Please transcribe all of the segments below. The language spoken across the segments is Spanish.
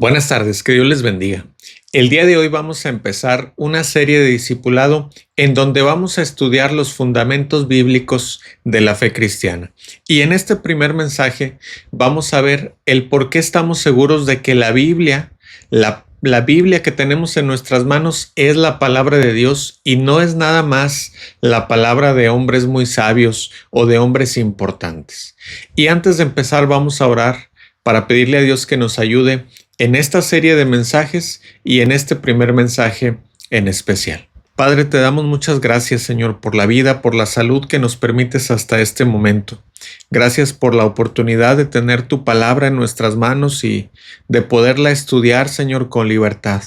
Buenas tardes, que Dios les bendiga. El día de hoy vamos a empezar una serie de discipulado en donde vamos a estudiar los fundamentos bíblicos de la fe cristiana. Y en este primer mensaje vamos a ver el por qué estamos seguros de que la Biblia, la Biblia que tenemos en nuestras manos es la palabra de Dios y no es nada más la palabra de hombres muy sabios o de hombres importantes. Y antes de empezar vamos a orar para pedirle a Dios que nos ayude en esta serie de mensajes y en este primer mensaje en especial. Padre, te damos muchas gracias, Señor, por la vida, por la salud que nos permites hasta este momento. Gracias por la oportunidad de tener tu palabra en nuestras manos y de poderla estudiar, Señor, con libertad.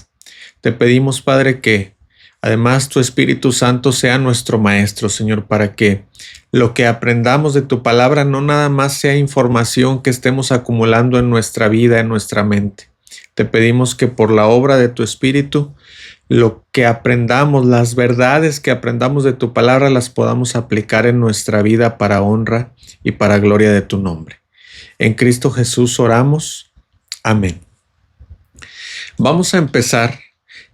Te pedimos, Padre, que además tu Espíritu Santo sea nuestro maestro, Señor, para que lo que aprendamos de tu palabra no nada más sea información que estemos acumulando en nuestra vida, en nuestra mente. Te pedimos que por la obra de tu Espíritu, lo que aprendamos, las verdades que aprendamos de tu palabra, las podamos aplicar en nuestra vida para honra y para gloria de tu nombre. En Cristo Jesús oramos. Amén. Vamos a empezar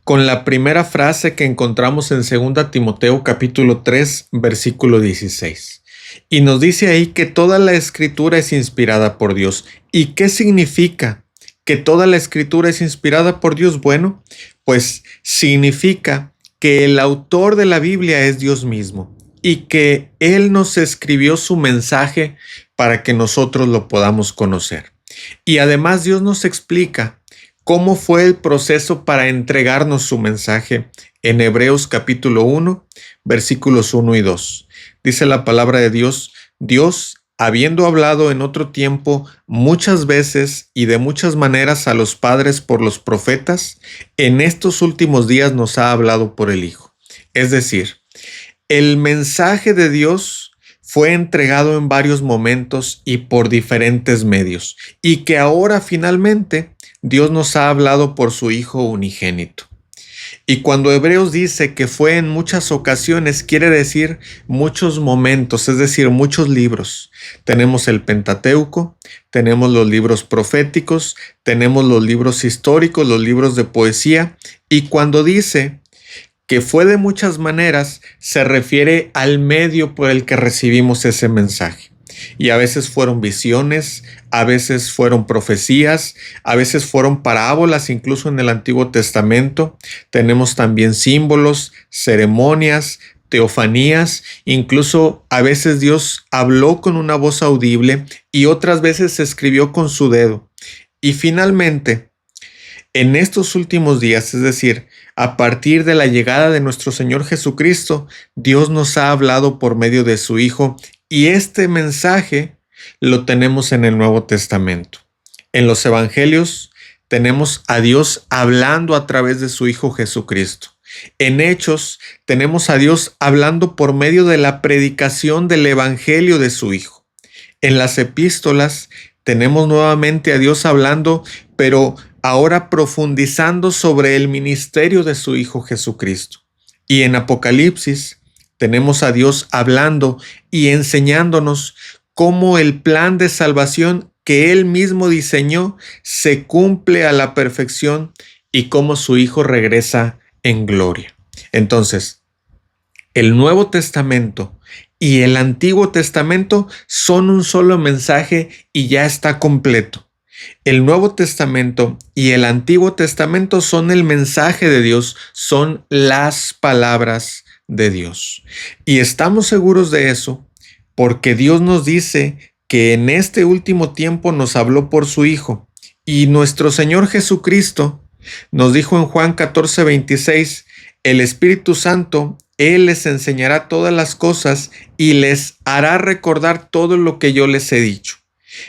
con la primera frase que encontramos en 2 Timoteo capítulo 3, versículo 16. Y nos dice ahí que toda la Escritura es inspirada por Dios. ¿Y qué significa que toda la Escritura es inspirada por Dios? Bueno, pues significa que el autor de la Biblia es Dios mismo y que Él nos escribió su mensaje para que nosotros lo podamos conocer. Y además Dios nos explica cómo fue el proceso para entregarnos su mensaje en Hebreos capítulo 1, versículos 1 y 2. Dice la palabra de Dios, Dios, habiendo hablado en otro tiempo muchas veces y de muchas maneras a los padres por los profetas, en estos últimos días nos ha hablado por el Hijo. Es decir, el mensaje de Dios fue entregado en varios momentos y por diferentes medios, y que ahora finalmente Dios nos ha hablado por su Hijo unigénito. Y cuando Hebreos dice que fue en muchas ocasiones, quiere decir muchos momentos, es decir, muchos libros. Tenemos el Pentateuco, tenemos los libros proféticos, tenemos los libros históricos, los libros de poesía, y cuando dice que fue de muchas maneras, se refiere al medio por el que recibimos ese mensaje. Y a veces fueron visiones, a veces fueron profecías, a veces fueron parábolas, incluso en el Antiguo Testamento. Tenemos también símbolos, ceremonias, teofanías, incluso a veces Dios habló con una voz audible y otras veces se escribió con su dedo. Y finalmente, en estos últimos días, es decir, a partir de la llegada de nuestro Señor Jesucristo, Dios nos ha hablado por medio de su Hijo y este mensaje lo tenemos en el Nuevo Testamento. En los Evangelios tenemos a Dios hablando a través de su Hijo Jesucristo. En Hechos tenemos a Dios hablando por medio de la predicación del Evangelio de su Hijo. En las epístolas tenemos nuevamente a Dios hablando, pero ahora profundizando sobre el ministerio de su Hijo Jesucristo. Y en Apocalipsis tenemos a Dios hablando y enseñándonos cómo el plan de salvación que Él mismo diseñó se cumple a la perfección y cómo su Hijo regresa en gloria. Entonces, el Nuevo Testamento y el Antiguo Testamento son un solo mensaje y ya está completo. El Nuevo Testamento y el Antiguo Testamento son el mensaje de Dios, son las palabras de Dios. Y estamos seguros de eso porque Dios nos dice que en este último tiempo nos habló por su Hijo. Y nuestro Señor Jesucristo nos dijo en Juan 14:26, el Espíritu Santo, Él les enseñará todas las cosas y les hará recordar todo lo que yo les he dicho.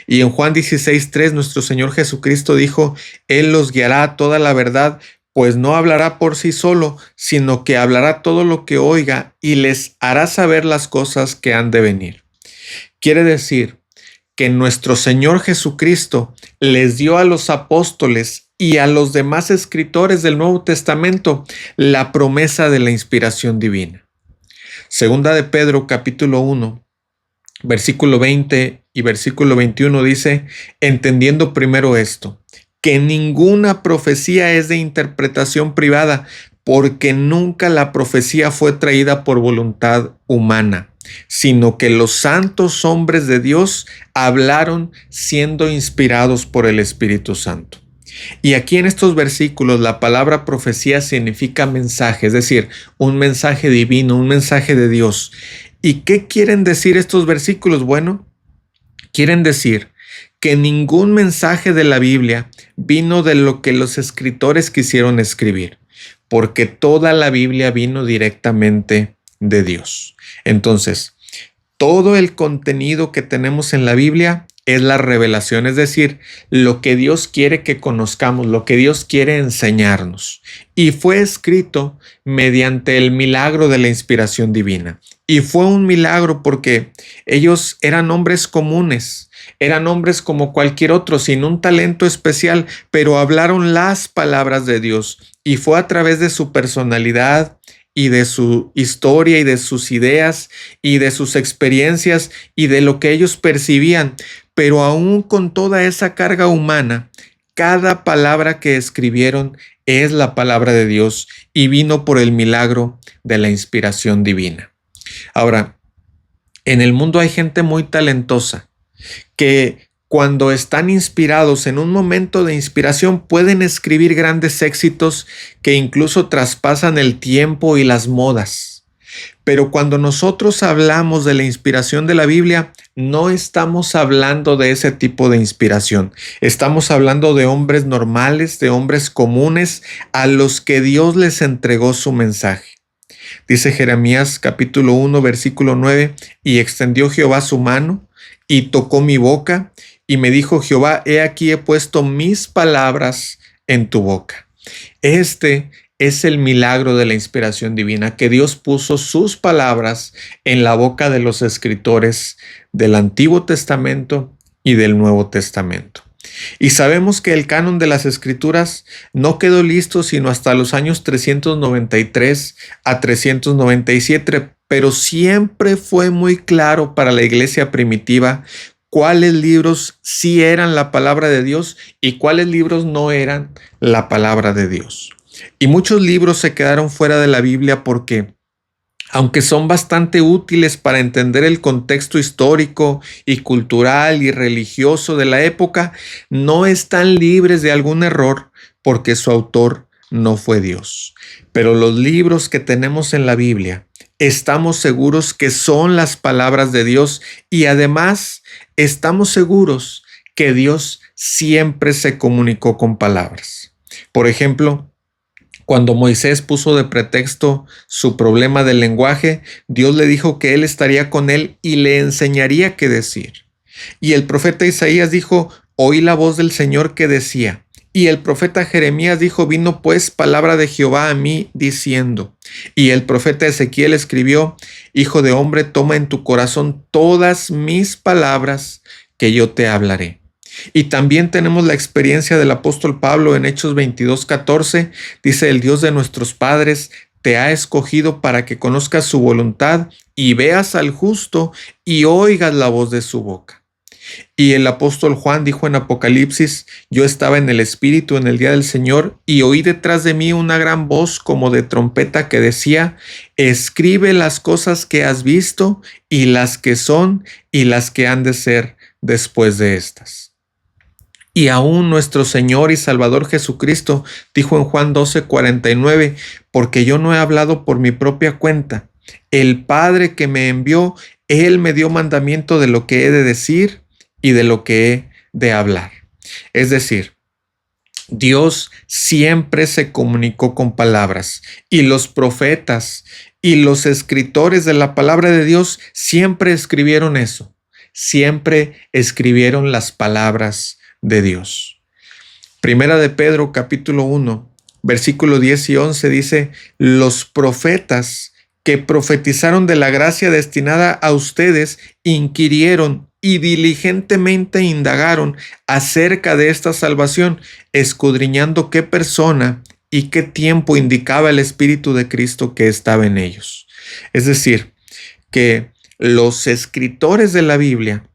Y en Juan 16:3 nuestro Señor Jesucristo dijo, Él los guiará a toda la verdad, pues no hablará por sí solo, sino que hablará todo lo que oiga y les hará saber las cosas que han de venir. Quiere decir que nuestro Señor Jesucristo les dio a los apóstoles y a los demás escritores del Nuevo Testamento la promesa de la inspiración divina. Segunda de Pedro capítulo 1, versículo 20 y versículo 21 dice, entendiendo primero esto, que ninguna profecía es de interpretación privada, porque nunca la profecía fue traída por voluntad humana, sino que los santos hombres de Dios hablaron siendo inspirados por el Espíritu Santo. Y aquí en estos versículos la palabra profecía significa mensaje, es decir, un mensaje divino, un mensaje de Dios. ¿Y qué quieren decir estos versículos? Bueno, quieren decir que ningún mensaje de la Biblia vino de lo que los escritores quisieron escribir, porque toda la Biblia vino directamente de Dios. Entonces, todo el contenido que tenemos en la Biblia es la revelación, es decir, lo que Dios quiere que conozcamos, lo que Dios quiere enseñarnos. Y fue escrito mediante el milagro de la inspiración divina. Y fue un milagro porque ellos eran hombres comunes, eran hombres como cualquier otro, sin un talento especial, pero hablaron las palabras de Dios. Y fue a través de su personalidad y de su historia y de sus ideas y de sus experiencias y de lo que ellos percibían. Pero aún con toda esa carga humana, cada palabra que escribieron es la palabra de Dios y vino por el milagro de la inspiración divina. Ahora, en el mundo hay gente muy talentosa que cuando están inspirados en un momento de inspiración pueden escribir grandes éxitos que incluso traspasan el tiempo y las modas. Pero cuando nosotros hablamos de la inspiración de la Biblia, no estamos hablando de ese tipo de inspiración. Estamos hablando de hombres normales, de hombres comunes, a los que Dios les entregó su mensaje. Dice Jeremías capítulo 1, versículo 9, y extendió Jehová su mano y tocó mi boca, y me dijo Jehová, he aquí he puesto mis palabras en tu boca. Este es el milagro de la inspiración divina, que Dios puso sus palabras en la boca de los escritores del Antiguo Testamento y del Nuevo Testamento. Y sabemos que el canon de las Escrituras no quedó listo sino hasta los años 393 a 397, pero siempre fue muy claro para la iglesia primitiva cuáles libros sí eran la palabra de Dios y cuáles libros no eran la palabra de Dios. Y muchos libros se quedaron fuera de la Biblia porque, aunque son bastante útiles para entender el contexto histórico y cultural y religioso de la época, no están libres de algún error porque su autor no fue Dios. Pero los libros que tenemos en la Biblia, estamos seguros que son las palabras de Dios y además estamos seguros que Dios siempre se comunicó con palabras. Por ejemplo, cuando Moisés puso de pretexto su problema del lenguaje, Dios le dijo que él estaría con él y le enseñaría qué decir. Y el profeta Isaías dijo, oí la voz del Señor que decía. Y el profeta Jeremías dijo, vino pues palabra de Jehová a mí diciendo. Y el profeta Ezequiel escribió, hijo de hombre, toma en tu corazón todas mis palabras que yo te hablaré. Y también tenemos la experiencia del apóstol Pablo en Hechos 22:14. Dice, el Dios de nuestros padres te ha escogido para que conozcas su voluntad y veas al justo y oigas la voz de su boca. Y el apóstol Juan dijo en Apocalipsis, yo estaba en el Espíritu en el día del Señor y oí detrás de mí una gran voz como de trompeta que decía, escribe las cosas que has visto y las que son y las que han de ser después de estas. Y aún nuestro Señor y Salvador Jesucristo dijo en Juan 12:49, porque yo no he hablado por mi propia cuenta. El Padre que me envió, Él me dio mandamiento de lo que he de decir y de lo que he de hablar. Es decir, Dios siempre se comunicó con palabras y los profetas y los escritores de la palabra de Dios siempre escribieron eso. Siempre escribieron las palabras de Dios. Primera de Pedro capítulo 1, versículo 10 y 11 dice, los profetas que profetizaron de la gracia destinada a ustedes inquirieron y diligentemente indagaron acerca de esta salvación, escudriñando qué persona y qué tiempo indicaba el Espíritu de Cristo que estaba en ellos. Es decir, que los escritores de la Biblia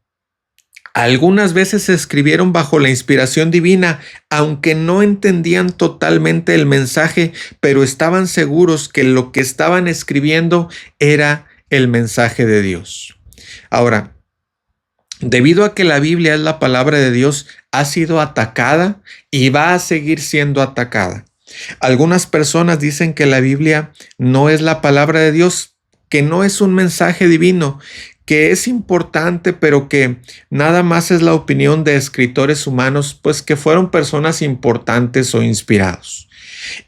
Algunas veces se escribieron bajo la inspiración divina, aunque no entendían totalmente el mensaje, pero estaban seguros que lo que estaban escribiendo era el mensaje de Dios. Ahora, debido a que la Biblia es la palabra de Dios, ha sido atacada y va a seguir siendo atacada. Algunas personas dicen que la Biblia no es la palabra de Dios, que no es un mensaje divino, que es importante, pero que nada más es la opinión de escritores humanos, pues que fueron personas importantes o inspirados.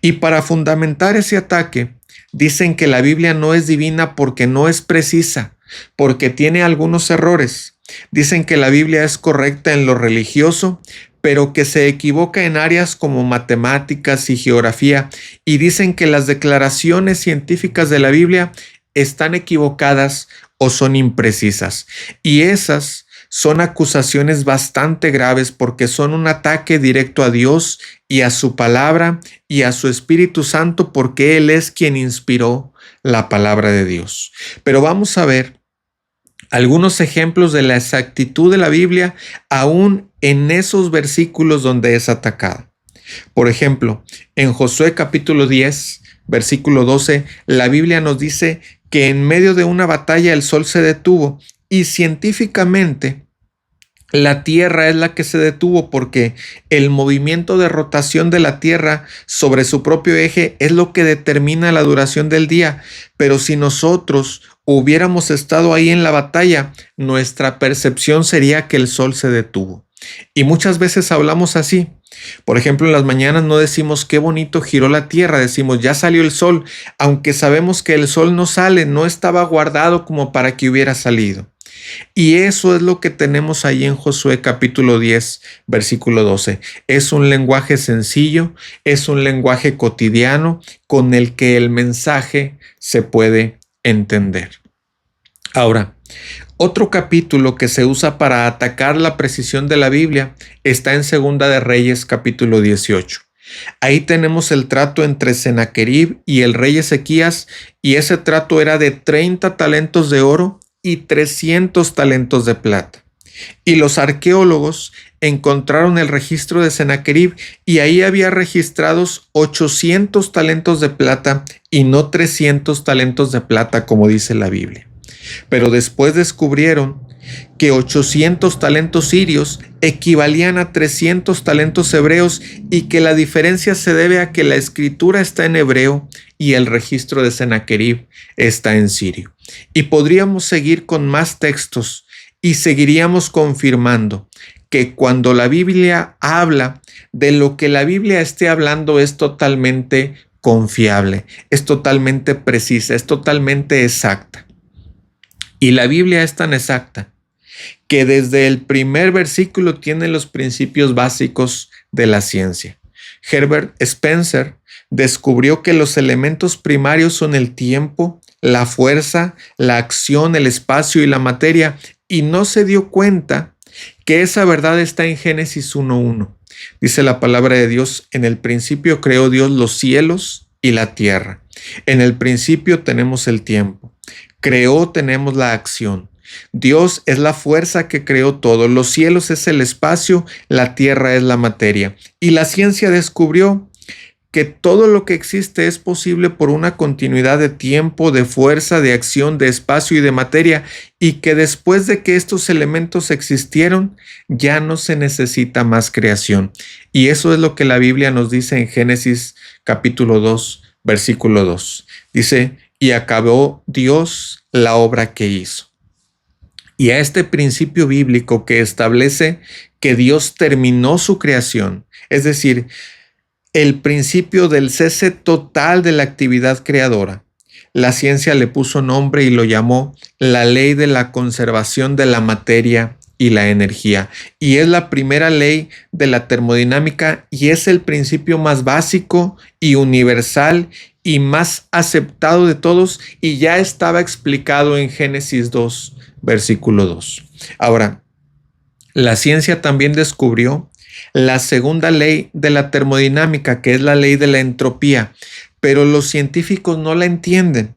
Y para fundamentar ese ataque, dicen que la Biblia no es divina porque no es precisa, porque tiene algunos errores. Dicen que la Biblia es correcta en lo religioso, pero que se equivoca en áreas como matemáticas y geografía, y dicen que las declaraciones científicas de la Biblia están equivocadas o son imprecisas. Y esas son acusaciones bastante graves porque son un ataque directo a Dios y a su palabra y a su Espíritu Santo, porque Él es quien inspiró la palabra de Dios. Pero vamos a ver algunos ejemplos de la exactitud de la Biblia aún en esos versículos donde es atacada. Por ejemplo, en Josué capítulo 10, versículo 12, la Biblia nos dice que en medio de una batalla el sol se detuvo, y científicamente la Tierra es la que se detuvo porque el movimiento de rotación de la Tierra sobre su propio eje es lo que determina la duración del día. Pero si nosotros hubiéramos estado ahí en la batalla, nuestra percepción sería que el sol se detuvo. Y muchas veces hablamos así. Por ejemplo, en las mañanas no decimos qué bonito giró la tierra, decimos ya salió el sol, aunque sabemos que el sol no sale, no estaba guardado como para que hubiera salido. Y eso es lo que tenemos ahí en Josué capítulo 10, versículo 12. Es un lenguaje sencillo, es un lenguaje cotidiano con el que el mensaje se puede entender. Ahora, otro capítulo que se usa para atacar la precisión de la Biblia está en Segunda de Reyes capítulo 18. Ahí tenemos el trato entre Sennacherib y el rey Ezequías, y ese trato era de 30 talentos de oro y 300 talentos de plata. Y los arqueólogos encontraron el registro de Sennacherib y ahí había registrados 800 talentos de plata y no 300 talentos de plata como dice la Biblia. Pero después descubrieron que 800 talentos sirios equivalían a 300 talentos hebreos y que la diferencia se debe a que la escritura está en hebreo y el registro de Sennacherib está en sirio. Y podríamos seguir con más textos y seguiríamos confirmando que cuando la Biblia habla de lo que la Biblia esté hablando es totalmente confiable, es totalmente precisa, es totalmente exacta. Y la Biblia es tan exacta que desde el primer versículo tiene los principios básicos de la ciencia. Herbert Spencer descubrió que los elementos primarios son el tiempo, la fuerza, la acción, el espacio y la materia, y no se dio cuenta que esa verdad está en Génesis 1:1. Dice la palabra de Dios: en el principio creó Dios los cielos y la tierra. En el principio tenemos el tiempo. Creó, tenemos la acción. Dios es la fuerza que creó todo. Los cielos es el espacio, la tierra es la materia. Y la ciencia descubrió que todo lo que existe es posible por una continuidad de tiempo, de fuerza, de acción, de espacio y de materia, y que después de que estos elementos existieron, ya no se necesita más creación. Y eso es lo que la Biblia nos dice en Génesis capítulo 2, versículo 2. Dice: y acabó Dios la obra que hizo. Y a este principio bíblico que establece que Dios terminó su creación, es decir, el principio del cese total de la actividad creadora, la ciencia le puso nombre y lo llamó la ley de la conservación de la materia y la energía. Y es la primera ley de la termodinámica y es el principio más básico y universal y más aceptado de todos, y ya estaba explicado en Génesis 2, versículo 2. Ahora, la ciencia también descubrió la segunda ley de la termodinámica, que es la ley de la entropía, pero los científicos no la entienden.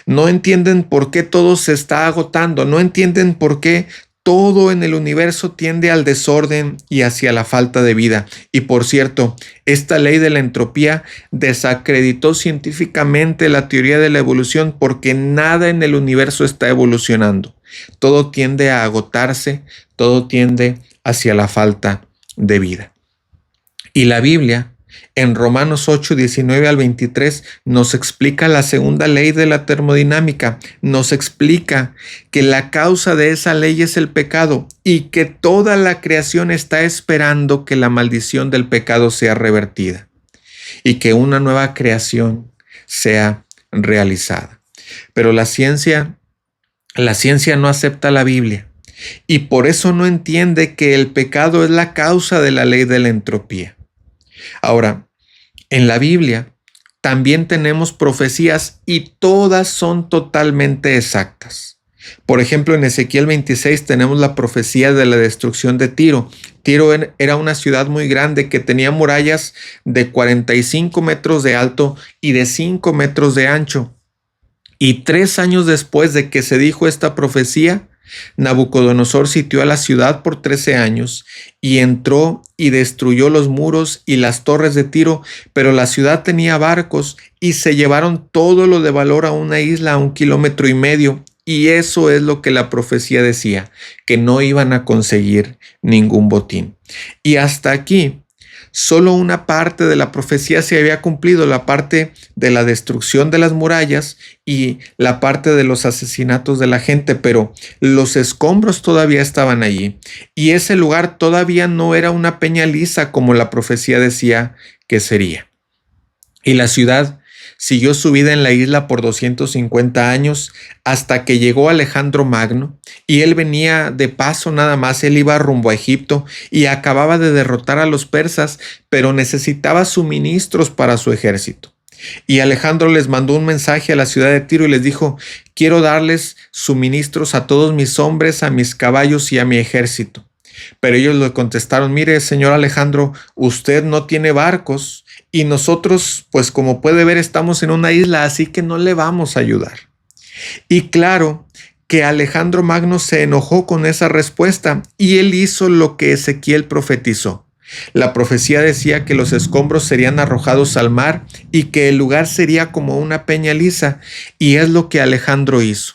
No entienden por qué todo se está agotando, no entienden por qué todo en el universo tiende al desorden y hacia la falta de vida. Y por cierto, esta ley de la entropía desacreditó científicamente la teoría de la evolución porque nada en el universo está evolucionando. Todo tiende a agotarse, todo tiende hacia la falta de vida. Y la Biblia, en Romanos 8, 19 al 23, nos explica la segunda ley de la termodinámica. Nos explica que la causa de esa ley es el pecado y que toda la creación está esperando que la maldición del pecado sea revertida y que una nueva creación sea realizada. Pero la ciencia no acepta la Biblia y por eso no entiende que el pecado es la causa de la ley de la entropía. Ahora, en la Biblia también tenemos profecías y todas son totalmente exactas. Por ejemplo, en Ezequiel 26 tenemos la profecía de la destrucción de Tiro. Tiro era una ciudad muy grande que tenía murallas de 45 metros de alto y de 5 metros de ancho. Y 3 años después de que se dijo esta profecía, Nabucodonosor sitió a la ciudad por 13 años y entró y destruyó los muros y las torres de Tiro, pero la ciudad tenía barcos y se llevaron todo lo de valor a una isla a 1,5 kilómetros. Y eso es lo que la profecía decía, que no iban a conseguir ningún botín. Y hasta aquí, solo una parte de la profecía se había cumplido, la parte de la destrucción de las murallas y la parte de los asesinatos de la gente, pero los escombros todavía estaban allí y ese lugar todavía no era una peña lisa como la profecía decía que sería. Y la ciudad siguió su vida en la isla por 250 años hasta que llegó Alejandro Magno y él venía de paso nada más, él iba rumbo a Egipto y acababa de derrotar a los persas, pero necesitaba suministros para su ejército. Y Alejandro les mandó un mensaje a la ciudad de Tiro y les dijo: quiero darles suministros a todos mis hombres, a mis caballos y a mi ejército. Pero ellos le contestaron: mire, señor Alejandro, usted no tiene barcos y nosotros, pues como puede ver, estamos en una isla, así que no le vamos a ayudar. Y claro que Alejandro Magno se enojó con esa respuesta y él hizo lo que Ezequiel profetizó. La profecía decía que los escombros serían arrojados al mar y que el lugar sería como una peña lisa, y es lo que Alejandro hizo.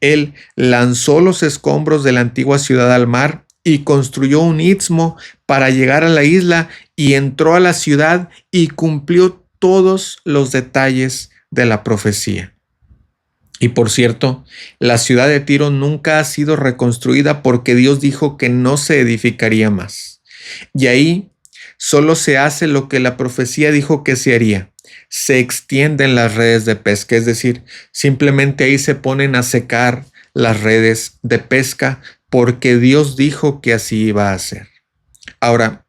Él lanzó los escombros de la antigua ciudad al mar y construyó un istmo para llegar a la isla y entró a la ciudad y cumplió todos los detalles de la profecía. Y por cierto, la ciudad de Tiro nunca ha sido reconstruida porque Dios dijo que no se edificaría más. Y ahí solo se hace lo que la profecía dijo que se haría. Se extienden las redes de pesca, es decir, simplemente ahí se ponen a secar las redes de pesca porque Dios dijo que así iba a ser. Ahora,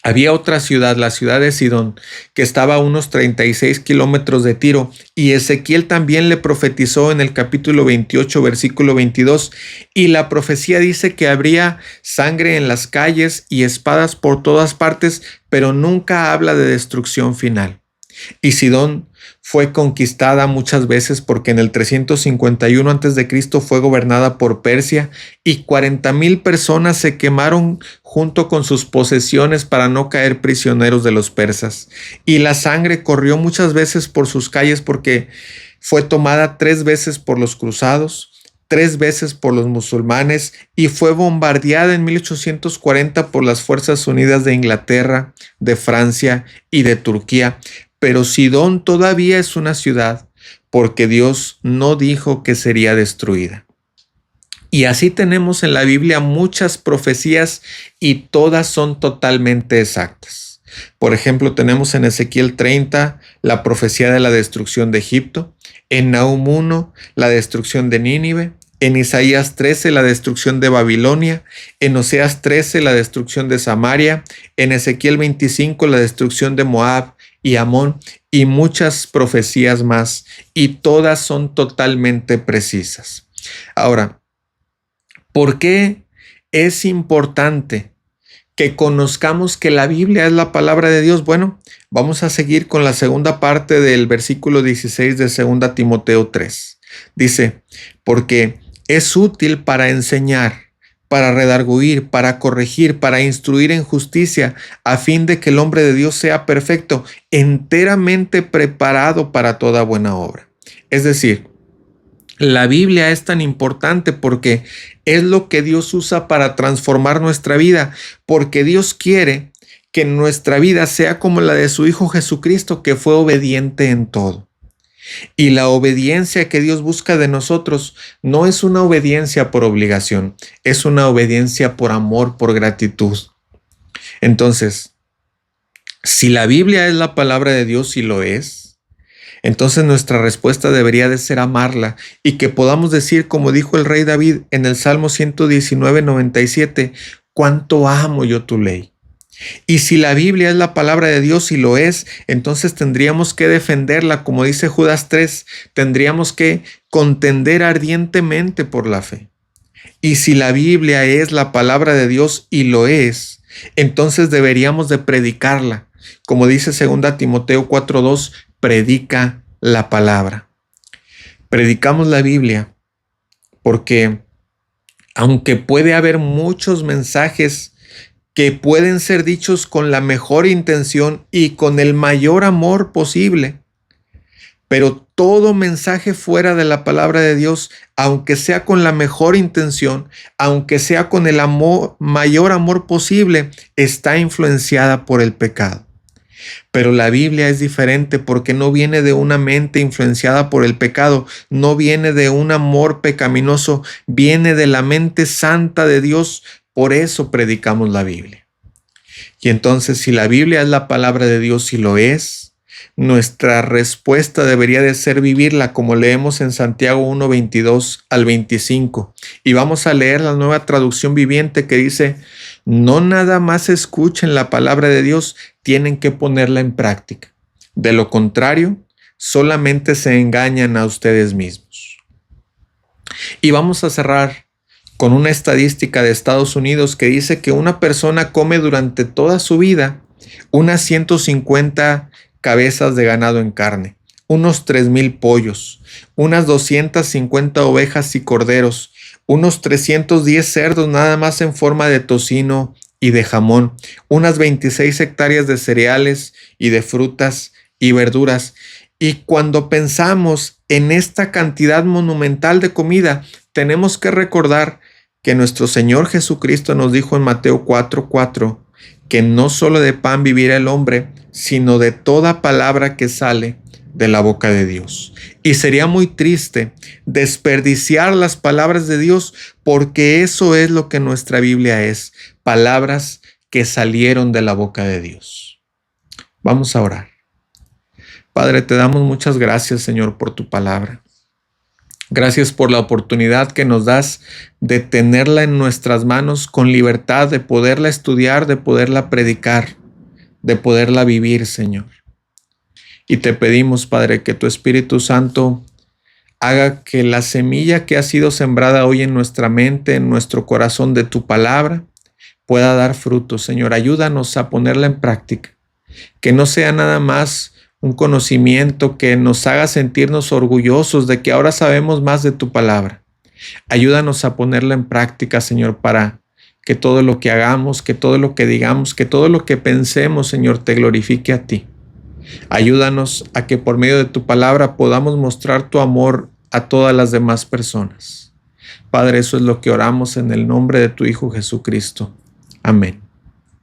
había otra ciudad, la ciudad de Sidón, que estaba a unos 36 kilómetros de Tiro, y Ezequiel también le profetizó en el capítulo 28, versículo 22, y la profecía dice que habría sangre en las calles y espadas por todas partes, pero nunca habla de destrucción final. Y Sidón fue conquistada muchas veces porque en el 351 a.C. fue gobernada por Persia y 40,000 personas se quemaron junto con sus posesiones para no caer prisioneros de los persas. Y la sangre corrió muchas veces por sus calles porque fue tomada 3 veces por los cruzados, 3 veces por los musulmanes y fue bombardeada en 1840 por las Fuerzas Unidas de Inglaterra, de Francia y de Turquía. Pero Sidón todavía es una ciudad porque Dios no dijo que sería destruida. Y así tenemos en la Biblia muchas profecías y todas son totalmente exactas. Por ejemplo, tenemos en Ezequiel 30 la profecía de la destrucción de Egipto, en Nahum 1 la destrucción de Nínive, en Isaías 13 la destrucción de Babilonia, en Oseas 13 la destrucción de Samaria, en Ezequiel 25 la destrucción de Moab y Amón y muchas profecías más, y todas son totalmente precisas. Ahora, ¿por qué es importante que conozcamos que la Biblia es la palabra de Dios? Bueno, vamos a seguir con la segunda parte del versículo 16 de 2 Timoteo 3. Dice: porque es útil para enseñar, para redarguir, para corregir, para instruir en justicia, a fin de que el hombre de Dios sea perfecto, enteramente preparado para toda buena obra. Es decir, la Biblia es tan importante porque es lo que Dios usa para transformar nuestra vida, porque Dios quiere que nuestra vida sea como la de su Hijo Jesucristo, que fue obediente en todo. Y la obediencia que Dios busca de nosotros no es una obediencia por obligación, es una obediencia por amor, por gratitud. Entonces, si la Biblia es la palabra de Dios y lo es, entonces nuestra respuesta debería de ser amarla y que podamos decir, como dijo el rey David en el Salmo 119:97, cuánto amo yo tu ley. Y si la Biblia es la palabra de Dios y lo es, entonces tendríamos que defenderla, como dice Judas 3, tendríamos que contender ardientemente por la fe. Y si la Biblia es la palabra de Dios y lo es, entonces deberíamos de predicarla. Como dice 2 Timoteo 4:2, predica la palabra. Predicamos la Biblia porque aunque puede haber muchos mensajes que pueden ser dichos con la mejor intención y con el mayor amor posible, pero todo mensaje fuera de la palabra de Dios, aunque sea con la mejor intención, aunque sea con el mayor amor posible, está influenciada por el pecado. Pero la Biblia es diferente porque no viene de una mente influenciada por el pecado, no viene de un amor pecaminoso, viene de la mente santa de Dios. Por eso predicamos la Biblia. Y entonces, si la Biblia es la palabra de Dios y lo es, nuestra respuesta debería de ser vivirla, como leemos en Santiago 1:22 al 25. Y vamos a leer la Nueva Traducción Viviente que dice, no nada más escuchen la palabra de Dios, tienen que ponerla en práctica. De lo contrario, solamente se engañan a ustedes mismos. Y vamos a cerrar con una estadística de Estados Unidos que dice que una persona come durante toda su vida unas 150 cabezas de ganado en carne, unos 3,000 pollos, unas 250 ovejas y corderos, unos 310 cerdos nada más en forma de tocino y de jamón, unas 26 hectáreas de cereales y de frutas y verduras. Y cuando pensamos en esta cantidad monumental de comida, tenemos que recordar que nuestro Señor Jesucristo nos dijo en Mateo 4:4 que no solo de pan vivirá el hombre, sino de toda palabra que sale de la boca de Dios. Y sería muy triste desperdiciar las palabras de Dios, porque eso es lo que nuestra Biblia es, palabras que salieron de la boca de Dios. Vamos a orar. Padre, te damos muchas gracias, Señor, por tu palabra. Gracias por la oportunidad que nos das de tenerla en nuestras manos con libertad, de poderla estudiar, de poderla predicar, de poderla vivir, Señor. Y te pedimos, Padre, que tu Espíritu Santo haga que la semilla que ha sido sembrada hoy en nuestra mente, en nuestro corazón de tu palabra, pueda dar fruto. Señor, ayúdanos a ponerla en práctica. Que no sea nada más un conocimiento que nos haga sentirnos orgullosos de que ahora sabemos más de tu palabra. Ayúdanos a ponerla en práctica, Señor, para que todo lo que hagamos, que todo lo que digamos, que todo lo que pensemos, Señor, te glorifique a ti. Ayúdanos a que por medio de tu palabra podamos mostrar tu amor a todas las demás personas. Padre, eso es lo que oramos en el nombre de tu Hijo Jesucristo. Amén.